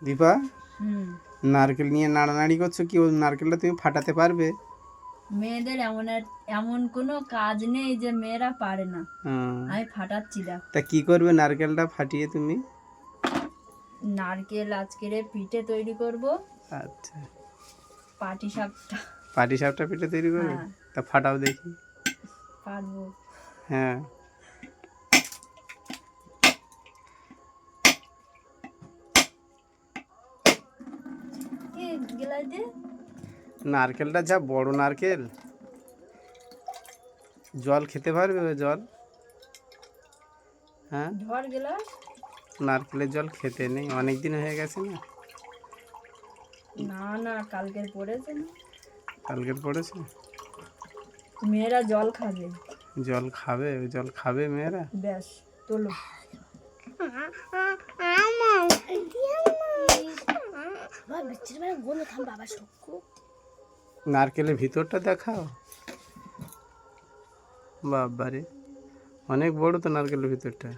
দীপা, হুম। নারকেল নিয়ে নাড়ানাড়ি করছো কি? ওই নারকেলটা তুমি ফাটাতে পারবে? মেয়েদের এমন কোনো কাজ নেই যে মেয়েরা পারে না। হুম। আমি ফাটাচ্ছি দেখ। তা কি করবে নারকেলটা ফাটিয়ে তুমি? নারকেল আজকের পিঠে তৈরি করব। আচ্ছা, পাটিসাপটা। পাটিসাপটা পিঠে তৈরি করবে? হ্যাঁ, তা ফাটাও দেখি। পারবো। হ্যাঁ, কি গেলাই দে? নারকেলটা যা বড় নারকেল, জল খেতে পারবে ওই জল? হ্যাঁ, ধর গেলাস। নারকেলের জল খেতে নেই, অনেক দিন হয়ে গেছে না? না না, কালকের পড়েছে না। কালকের পড়েছে। মেয়েরা জল খাবে। জল খাবে? ওই জল খাবে মেয়েরা? ব্যাস, তোলো। নারকেলের ভিতরটা দেখাও। বাবারে, অনেক বড় তো নারকেলের ভিতরটা।